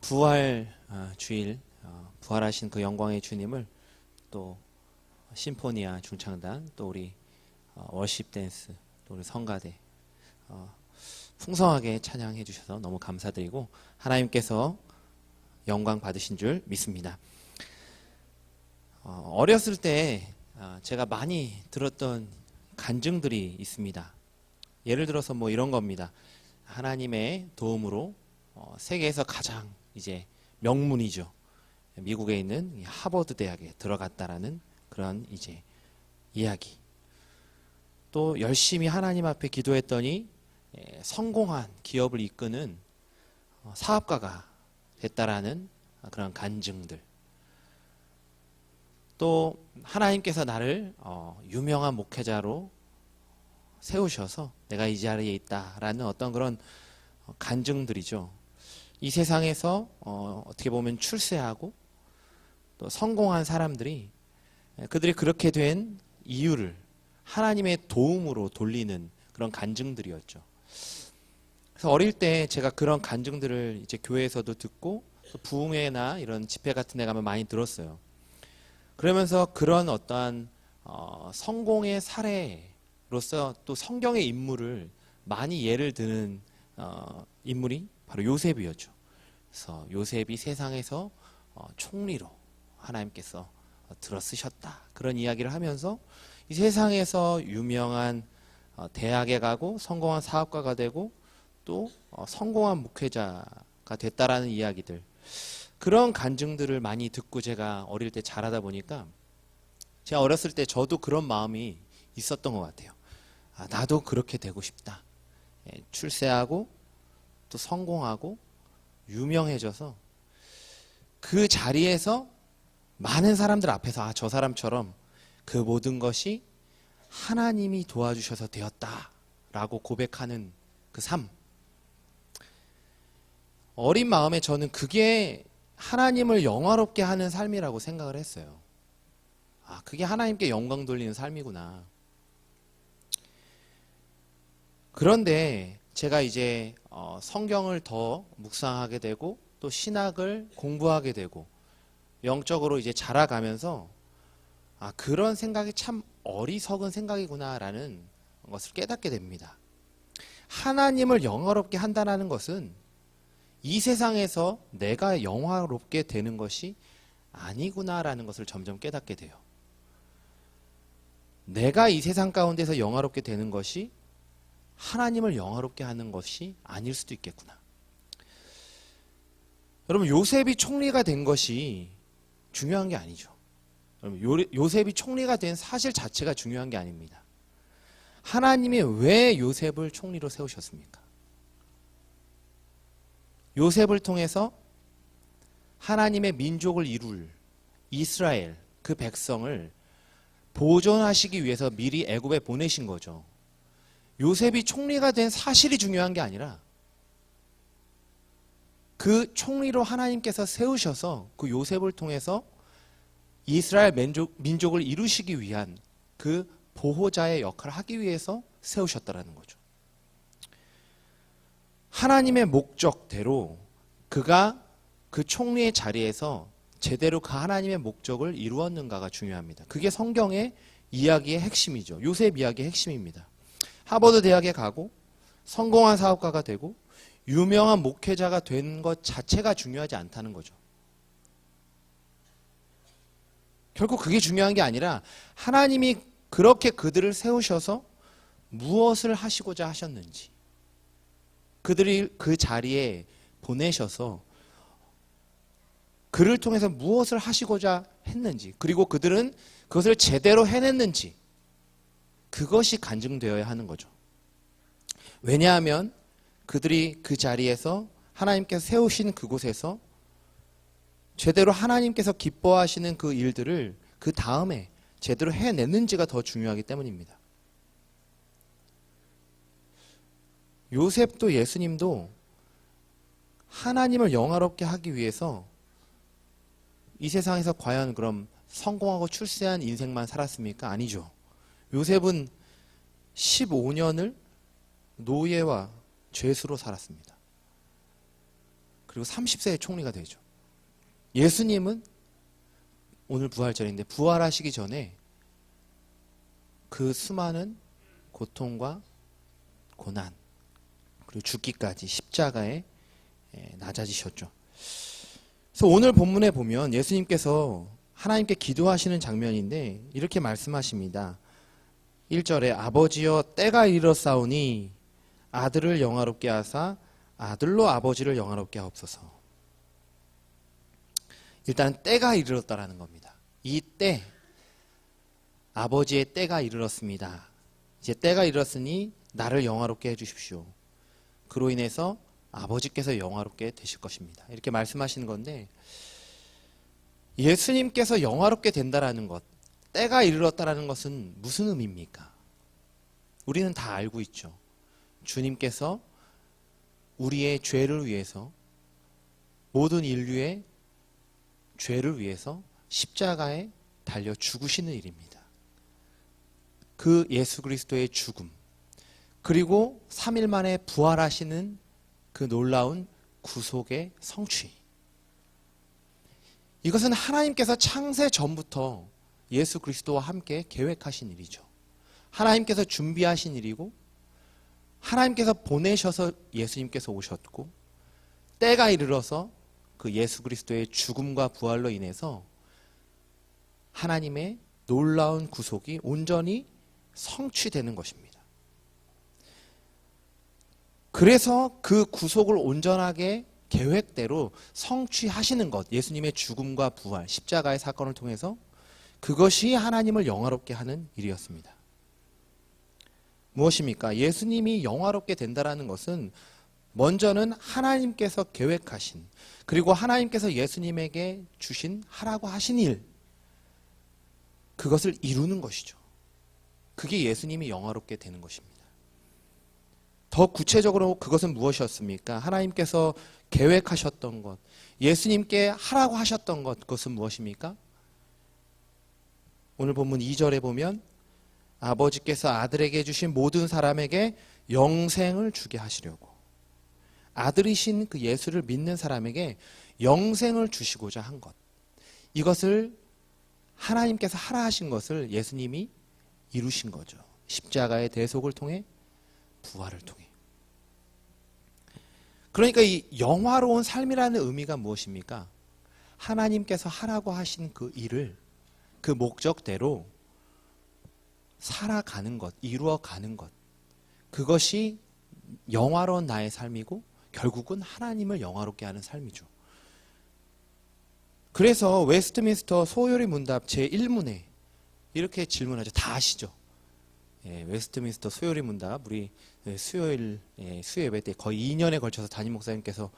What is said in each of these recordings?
부활 주일, 부활하신 그 영광의 주님을 또 심포니아 중창단, 또 우리 월십 댄스, 또 우리 성가대 풍성하게 찬양해 주셔서 너무 감사드리고 하나님께서 영광 받으신 줄 믿습니다. 어렸을 때 제가 많이 들었던 간증들이 있습니다. 예를 들어서 뭐 이런 겁니다. 하나님의 도움으로 세계에서 가장 이제 명문이죠. 미국에 있는 하버드 대학에 들어갔다라는 그런 이제 이야기. 또 열심히 하나님 앞에 기도했더니 성공한 기업을 이끄는 사업가가 됐다라는 그런 간증들. 또 하나님께서 나를 유명한 목회자로 세우셔서 내가 이 자리에 있다라는 어떤 그런 간증들이죠. 이 세상에서 어떻게 보면 출세하고 또 성공한 사람들이 그들이 그렇게 된 이유를 하나님의 도움으로 돌리는 그런 간증들이었죠. 그래서 어릴 때 제가 그런 간증들을 이제 교회에서도 듣고 또 부흥회나 이런 집회 같은 데 가면 많이 들었어요. 그러면서 그런 어떠한 성공의 사례로서 또 성경의 인물을 많이 예를 드는 인물이 바로 요셉이었죠. 그래서 요셉이 세상에서 총리로 하나님께서 들어쓰셨다. 그런 이야기를 하면서 이 세상에서 유명한 대학에 가고 성공한 사업가가 되고 또 성공한 목회자가 됐다라는 이야기들, 그런 간증들을 많이 듣고 제가 어릴 때 자라다 보니까 제가 어렸을 때 저도 그런 마음이 있었던 것 같아요. 나도 그렇게 되고 싶다. 출세하고 또 성공하고 유명해져서 그 자리에서 많은 사람들 앞에서 저 사람처럼 그 모든 것이 하나님이 도와주셔서 되었다라고 고백하는 그 삶. 어린 마음에 저는 그게 하나님을 영화롭게 하는 삶이라고 생각을 했어요. 그게 하나님께 영광 돌리는 삶이구나. 그런데 제가 이제 성경을 더 묵상하게 되고 또 신학을 공부하게 되고 영적으로 이제 자라가면서 그런 생각이 참 어리석은 생각이구나라는 것을 깨닫게 됩니다. 하나님을 영화롭게 한다는 것은 이 세상에서 내가 영화롭게 되는 것이 아니구나라는 것을 점점 깨닫게 돼요. 내가 이 세상 가운데서 영화롭게 되는 것이 하나님을 영화롭게 하는 것이 아닐 수도 있겠구나. 여러분, 요셉이 총리가 된 것이 중요한 게 아니죠. 여러분, 요셉이 총리가 된 사실 자체가 중요한 게 아닙니다. 하나님이 왜 요셉을 총리로 세우셨습니까? 요셉을 통해서 하나님의 민족을 이룰 이스라엘, 그 백성을 보존하시기 위해서 미리 애굽에 보내신 거죠. 요셉이 총리가 된 사실이 중요한 게 아니라 그 총리로 하나님께서 세우셔서 그 요셉을 통해서 이스라엘 민족을 이루시기 위한 그 보호자의 역할을 하기 위해서 세우셨다라는 거죠. 하나님의 목적대로 그가 그 총리의 자리에서 제대로 그 하나님의 목적을 이루었는가가 중요합니다. 그게 성경의 이야기의 핵심이죠. 요셉 이야기의 핵심입니다. 하버드 대학에 가고 성공한 사업가가 되고 유명한 목회자가 된 것 자체가 중요하지 않다는 거죠. 결국 그게 중요한 게 아니라 하나님이 그렇게 그들을 세우셔서 무엇을 하시고자 하셨는지, 그들이 그 자리에 보내셔서 그를 통해서 무엇을 하시고자 했는지, 그리고 그들은 그것을 제대로 해냈는지, 그것이 간증되어야 하는 거죠. 왜냐하면 그들이 그 자리에서 하나님께서 세우신 그곳에서 제대로 하나님께서 기뻐하시는 그 일들을 그 다음에 제대로 해냈는지가 더 중요하기 때문입니다. 요셉도 예수님도 하나님을 영화롭게 하기 위해서 이 세상에서 과연 그럼 성공하고 출세한 인생만 살았습니까? 아니죠. 요셉은 15년을 노예와 죄수로 살았습니다. 그리고 30세의 총리가 되죠. 예수님은 오늘 부활절인데 부활하시기 전에 그 수많은 고통과 고난 그리고 죽기까지 십자가에 낮아지셨죠. 그래서 오늘 본문에 보면 예수님께서 하나님께 기도하시는 장면인데 이렇게 말씀하십니다. 1절에 아버지여 때가 이르렀사오니 아들을 영화롭게 하사 아들로 아버지를 영화롭게 하옵소서. 일단 때가 이르렀다라는 겁니다. 이 때, 아버지의 때가 이르렀습니다. 이제 때가 이르렀으니 나를 영화롭게 해주십시오. 그로 인해서 아버지께서 영화롭게 되실 것입니다. 이렇게 말씀하시는 건데 예수님께서 영화롭게 된다라는 것, 때가 이르렀다라는 것은 무슨 의미입니까? 우리는 다 알고 있죠. 주님께서 우리의 죄를 위해서, 모든 인류의 죄를 위해서 십자가에 달려 죽으시는 일입니다. 그 예수 그리스도의 죽음, 그리고 3일 만에 부활하시는 그 놀라운 구속의 성취. 이것은 하나님께서 창세 전부터 예수 그리스도와 함께 계획하신 일이죠. 하나님께서 준비하신 일이고 하나님께서 보내셔서 예수님께서 오셨고 때가 이르러서 그 예수 그리스도의 죽음과 부활로 인해서 하나님의 놀라운 구속이 온전히 성취되는 것입니다. 그래서 그 구속을 온전하게 계획대로 성취하시는 것, 예수님의 죽음과 부활, 십자가의 사건을 통해서 그것이 하나님을 영화롭게 하는 일이었습니다. 무엇입니까? 예수님이 영화롭게 된다는 것은 먼저는 하나님께서 계획하신, 그리고 하나님께서 예수님에게 주신 하라고 하신 일, 그것을 이루는 것이죠. 그게 예수님이 영화롭게 되는 것입니다. 더 구체적으로 그것은 무엇이었습니까? 하나님께서 계획하셨던 것, 예수님께 하라고 하셨던 것, 그것은 무엇입니까? 오늘 본문 2절에 보면 아버지께서 아들에게 주신 모든 사람에게 영생을 주게 하시려고, 아들이신 그 예수를 믿는 사람에게 영생을 주시고자 한 것, 이것을 하나님께서 하라 하신 것을 예수님이 이루신 거죠. 십자가의 대속을 통해, 부활을 통해. 그러니까 이 영화로운 삶이라는 의미가 무엇입니까? 하나님께서 하라고 하신 그 일을 그 목적대로 살아가는 것, 이루어가는 것, 그것이 영화로운 나의 삶이고 결국은 하나님을 영화롭게 하는 삶이죠. 그래서 웨스트민스터 소요리 문답 제1문에 이렇게 질문하죠. 다 아시죠? 웨스트민스터 소요리 문답, 우리 수요일 수요 예배 때 거의 2년에 걸쳐서 담임 목사님께서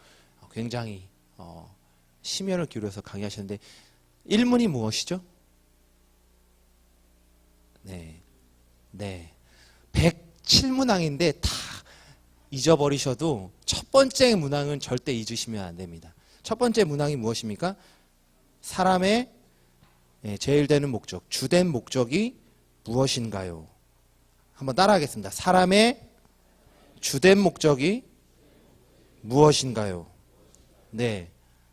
굉장히 심혈을 기울여서 강의하셨는데 1문이 무엇이죠? 네. 107문항인데 다 잊어버리셔도 첫 번째 문항은 절대 잊으시면 안 됩니다. 첫 번째 문항이 무엇입니까? 사람의 제일 되는 목적, 주된 목적이 무엇인가요? 한번 따라하겠습니다. 사람의 주된 목적이 무엇인가요? 네.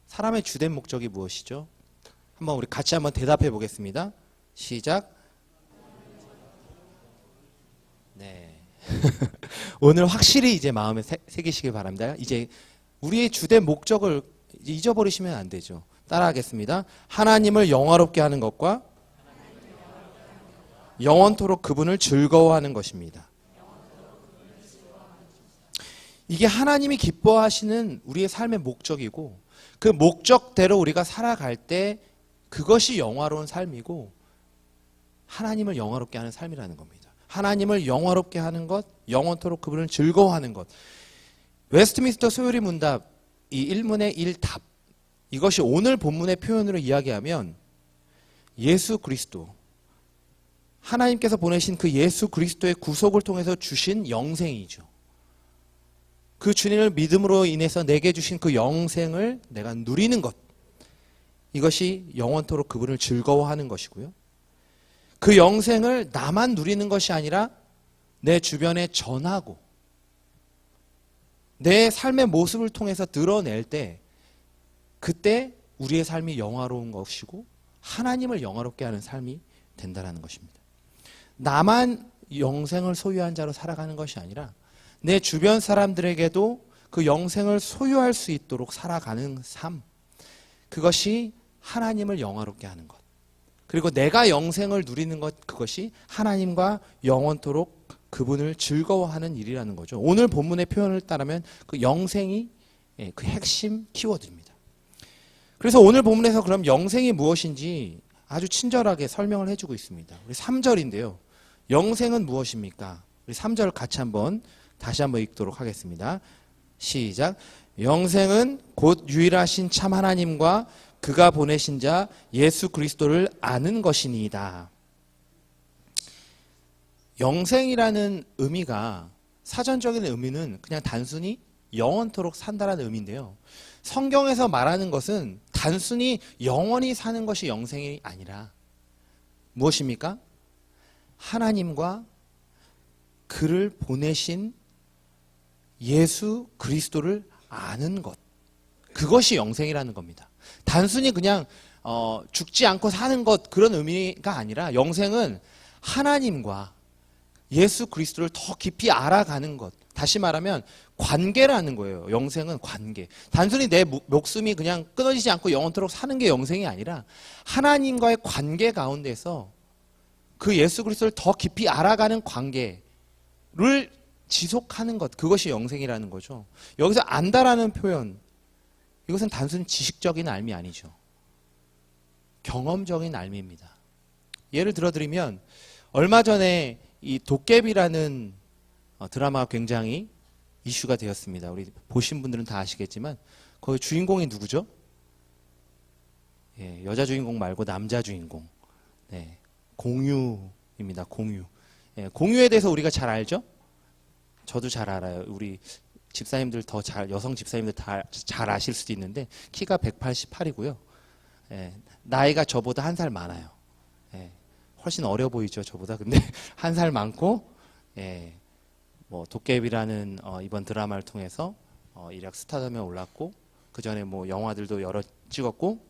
사람의 주된 목적이 무엇이죠? 한번 우리 같이 한번 대답해 보겠습니다. 시작. 네. 오늘 확실히 이제 마음에 새기시길 바랍니다. 이제 우리의 주된 목적을 잊어버리시면 안 되죠. 따라하겠습니다. 하나님을 영화롭게 하는 것과 영원토록 그분을 즐거워하는 것입니다. 이게 하나님이 기뻐하시는 우리의 삶의 목적이고 그 목적대로 우리가 살아갈 때 그것이 영화로운 삶이고 하나님을 영화롭게 하는 삶이라는 겁니다. 하나님을 영화롭게 하는 것, 영원토록 그분을 즐거워하는 것. 웨스트민스터 소요리 문답 이 1문의 1답, 이것이 오늘 본문의 표현으로 이야기하면 예수 그리스도, 하나님께서 보내신 그 예수 그리스도의 구속을 통해서 주신 영생이죠. 그 주님을 믿음으로 인해서 내게 주신 그 영생을 내가 누리는 것, 이것이 영원토록 그분을 즐거워하는 것이고요. 그 영생을 나만 누리는 것이 아니라 내 주변에 전하고 내 삶의 모습을 통해서 드러낼 때 그때 우리의 삶이 영화로운 것이고 하나님을 영화롭게 하는 삶이 된다는 것입니다. 나만 영생을 소유한 자로 살아가는 것이 아니라 내 주변 사람들에게도 그 영생을 소유할 수 있도록 살아가는 삶, 그것이 하나님을 영화롭게 하는 것. 그리고 내가 영생을 누리는 것, 그것이 하나님과 영원토록 그분을 즐거워하는 일이라는 거죠. 오늘 본문의 표현을 따르면 그 영생이 그 핵심 키워드입니다. 그래서 오늘 본문에서 그럼 영생이 무엇인지 아주 친절하게 설명을 해주고 있습니다. 우리 3절인데요. 영생은 무엇입니까? 우리 3절 같이 다시 한번 읽도록 하겠습니다. 시작. 영생은 곧 유일하신 참 하나님과 그가 보내신 자 예수 그리스도를 아는 것이니이다. 영생이라는 의미가, 사전적인 의미는 그냥 단순히 영원토록 산다라는 의미인데요. 성경에서 말하는 것은 단순히 영원히 사는 것이 영생이 아니라 무엇입니까? 하나님과 그를 보내신 예수 그리스도를 아는 것, 그것이 영생이라는 겁니다. 단순히 그냥 죽지 않고 사는 것, 그런 의미가 아니라 영생은 하나님과 예수 그리스도를 더 깊이 알아가는 것, 다시 말하면 관계라는 거예요. 영생은 관계. 단순히 내 목숨이 그냥 끊어지지 않고 영원토록 사는 게 영생이 아니라 하나님과의 관계 가운데서 그 예수 그리스도를 더 깊이 알아가는 관계를 지속하는 것, 그것이 영생이라는 거죠. 여기서 안다라는 표현, 이것은 단순히 지식적인 알미 아니죠. 경험적인 알미입니다. 예를 들어드리면 얼마 전에 이 도깨비라는 드라마가 굉장히 이슈가 되었습니다. 우리 보신 분들은 다 아시겠지만 거기 주인공이 누구죠? 예, 여자 주인공 말고 남자 주인공. 네, 공유입니다. 공유. 예, 공유에 대해서 우리가 잘 알죠? 저도 잘 알아요. 우리 집사님들 여성 집사님들 다 잘 아실 수도 있는데 키가 188이고요. 예, 나이가 저보다 한 살 많아요. 예, 훨씬 어려 보이죠, 저보다. 근데 한 살 많고, 예, 뭐 도깨비라는 이번 드라마를 통해서 일약 스타덤에 올랐고, 그 전에 뭐 영화들도 여러 찍었고,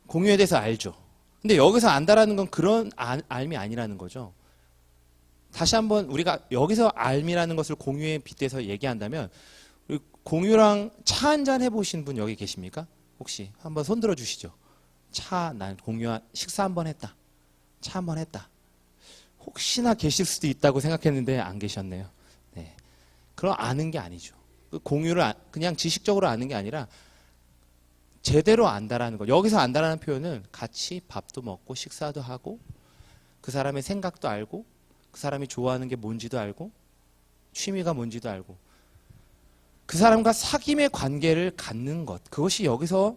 공유에 대해서 알죠. 근데 여기서 안다라는 건 그런 알미 아니라는 거죠. 다시 한번 우리가 여기서 알미라는 것을 공유에 빗대서 얘기한다면, 공유랑 차 한잔 해보신 분 여기 계십니까? 혹시 한번 손 들어 주시죠. 난 공유와 식사 한번 했다. 차 한번 했다. 혹시나 계실 수도 있다고 생각했는데 안 계셨네요. 네. 그럼 아는 게 아니죠. 공유를 그냥 지식적으로 아는 게 아니라 제대로 안다라는 거. 여기서 안다라는 표현은 같이 밥도 먹고 식사도 하고 그 사람의 생각도 알고 그 사람이 좋아하는 게 뭔지도 알고 취미가 뭔지도 알고 그 사람과 사귐의 관계를 갖는 것. 그것이 여기서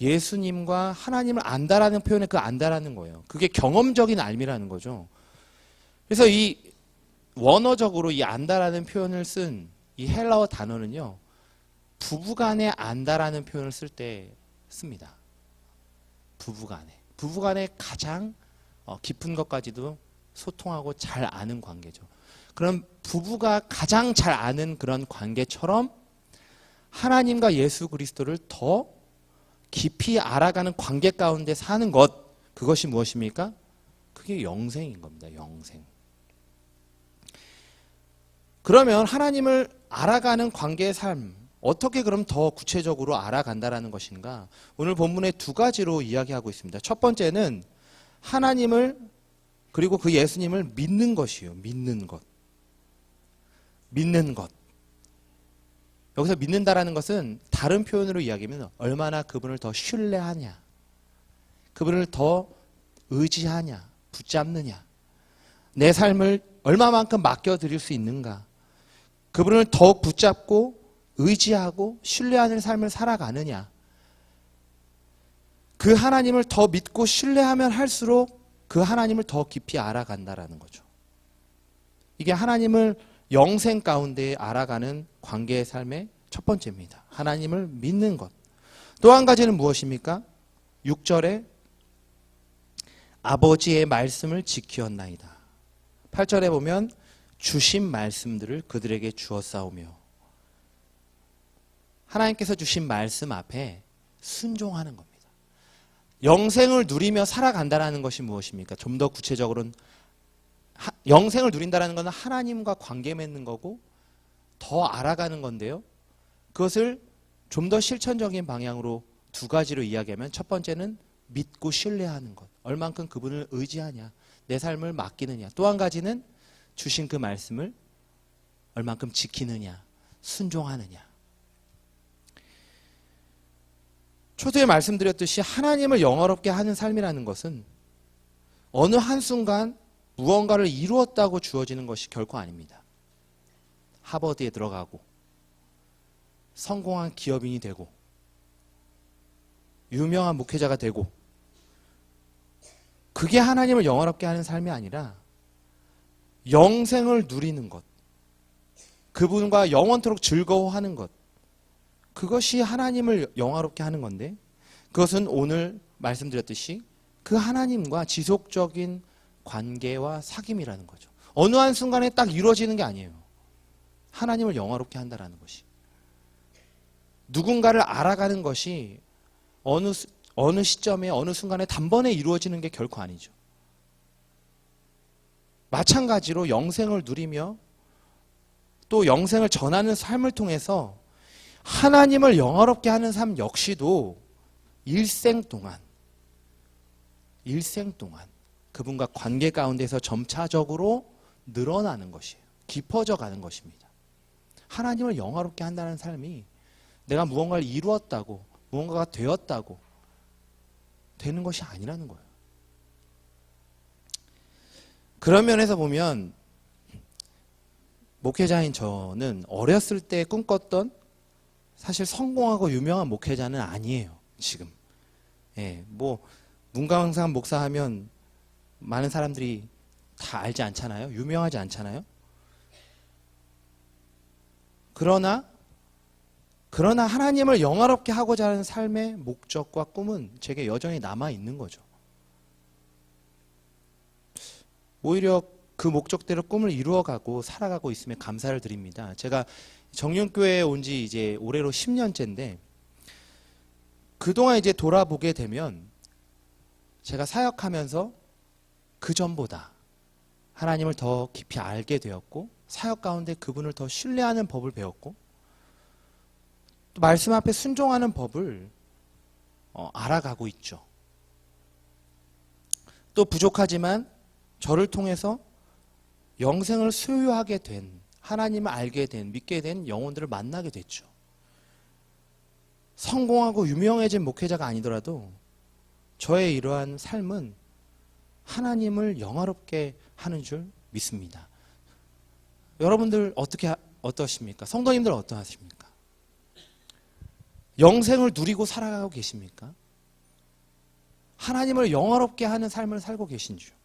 예수님과 하나님을 안다라는 표현에 그 안다라는 거예요. 그게 경험적인 알미라는 거죠. 그래서 이 원어적으로 이 안다라는 표현을 쓴 이 헬라어 단어는요, 부부간에 안다라는 표현을 쓸 때 씁니다. 부부간에 가장 깊은 것까지도 소통하고 잘 아는 관계죠. 그럼 부부가 가장 잘 아는 그런 관계처럼 하나님과 예수 그리스도를 더 깊이 알아가는 관계 가운데 사는 것, 그것이 무엇입니까? 그게 영생인 겁니다. 영생. 그러면 하나님을 알아가는 관계의 삶, 어떻게 그럼 더 구체적으로 알아간다라는 것인가? 오늘 본문에 두 가지로 이야기하고 있습니다. 첫 번째는 하나님을 그리고 그 예수님을 믿는 것이요. 믿는 것. 믿는 것. 여기서 믿는다라는 것은 다른 표현으로 이야기하면 얼마나 그분을 더 신뢰하냐, 그분을 더 의지하냐, 붙잡느냐, 내 삶을 얼마만큼 맡겨드릴 수 있는가, 그분을 더욱 붙잡고 의지하고 신뢰하는 삶을 살아가느냐, 그 하나님을 더 믿고 신뢰하면 할수록 그 하나님을 더 깊이 알아간다라는 거죠. 이게 하나님을 영생 가운데 알아가는 관계의 삶의 첫 번째입니다. 하나님을 믿는 것. 또 한 가지는 무엇입니까? 6절에 아버지의 말씀을 지키었나이다. 8절에 보면 주신 말씀들을 그들에게 주었사오며, 하나님께서 주신 말씀 앞에 순종하는 겁니다. 영생을 누리며 살아간다는 것이 무엇입니까? 좀 더 구체적으로는 영생을 누린다는 것은 하나님과 관계 맺는 거고 더 알아가는 건데요. 그것을 좀 더 실천적인 방향으로 두 가지로 이야기하면, 첫 번째는 믿고 신뢰하는 것. 얼만큼 그분을 의지하냐, 내 삶을 맡기느냐. 또 한 가지는 주신 그 말씀을 얼만큼 지키느냐, 순종하느냐. 초두에 말씀드렸듯이 하나님을 영화롭게 하는 삶이라는 것은 어느 한순간 무언가를 이루었다고 주어지는 것이 결코 아닙니다. 하버드에 들어가고 성공한 기업인이 되고 유명한 목회자가 되고, 그게 하나님을 영화롭게 하는 삶이 아니라 영생을 누리는 것, 그분과 영원토록 즐거워하는 것, 그것이 하나님을 영화롭게 하는 건데, 그것은 오늘 말씀드렸듯이 그 하나님과 지속적인 관계와 사귐이라는 거죠. 어느 한순간에 딱 이루어지는 게 아니에요. 하나님을 영화롭게 한다는 것이. 누군가를 알아가는 것이 어느 시점에 어느 순간에 단번에 이루어지는 게 결코 아니죠. 마찬가지로 영생을 누리며 또 영생을 전하는 삶을 통해서 하나님을 영화롭게 하는 삶 역시도 일생 동안 그분과 관계 가운데서 점차적으로 늘어나는 것이에요. 깊어져 가는 것입니다. 하나님을 영화롭게 한다는 삶이 내가 무언가를 이루었다고, 무언가가 되었다고 되는 것이 아니라는 거예요. 그런 면에서 보면 목회자인 저는 어렸을 때 꿈꿨던, 사실 성공하고 유명한 목회자는 아니에요, 지금. 문광상 목사 하면 많은 사람들이 다 알지 않잖아요? 유명하지 않잖아요? 그러나 하나님을 영화롭게 하고자 하는 삶의 목적과 꿈은 제게 여전히 남아있는 거죠. 오히려 그 목적대로 꿈을 이루어가고 살아가고 있음에 감사를 드립니다. 제가 정륜교회에 온 지 이제 올해로 10년째인데, 그동안 이제 돌아보게 되면 제가 사역하면서 그 전보다 하나님을 더 깊이 알게 되었고, 사역 가운데 그분을 더 신뢰하는 법을 배웠고, 또 말씀 앞에 순종하는 법을 알아가고 있죠. 또 부족하지만 저를 통해서 영생을 소유하게 된, 하나님을 알게 된, 믿게 된 영혼들을 만나게 됐죠. 성공하고 유명해진 목회자가 아니더라도 저의 이러한 삶은 하나님을 영화롭게 하는 줄 믿습니다. 여러분들 어떠십니까? 성도님들 어떠하십니까? 영생을 누리고 살아가고 계십니까? 하나님을 영화롭게 하는 삶을 살고 계신지요?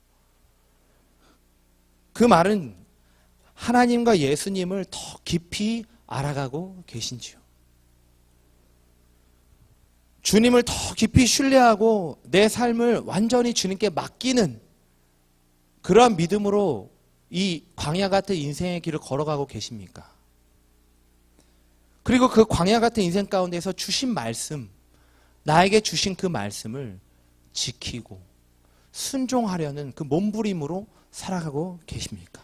그 말은 하나님과 예수님을 더 깊이 알아가고 계신지요? 주님을 더 깊이 신뢰하고 내 삶을 완전히 주님께 맡기는 그러한 믿음으로 이 광야 같은 인생의 길을 걸어가고 계십니까? 그리고 그 광야 같은 인생 가운데서 주신 말씀, 나에게 주신 그 말씀을 지키고 순종하려는 그 몸부림으로 살아가고 계십니까?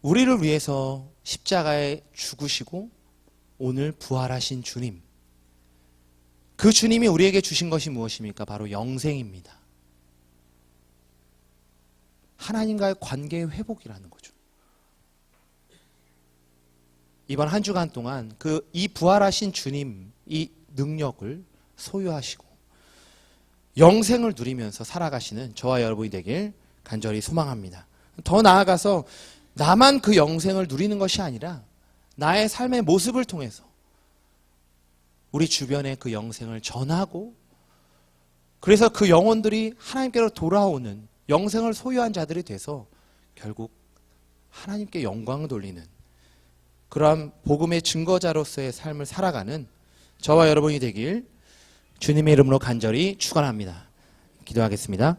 우리를 위해서 십자가에 죽으시고 오늘 부활하신 주님, 그 주님이 우리에게 주신 것이 무엇입니까? 바로 영생입니다. 하나님과의 관계의 회복이라는 거죠. 이번 한 주간 동안 이 부활하신 주님, 이 능력을 소유하시고 영생을 누리면서 살아가시는 저와 여러분이 되길 간절히 소망합니다. 더 나아가서 나만 그 영생을 누리는 것이 아니라 나의 삶의 모습을 통해서 우리 주변에 그 영생을 전하고, 그래서 그 영혼들이 하나님께로 돌아오는 영생을 소유한 자들이 돼서 결국 하나님께 영광을 돌리는 그러한 복음의 증거자로서의 삶을 살아가는 저와 여러분이 되길 주님의 이름으로 간절히 축원합니다. 기도하겠습니다.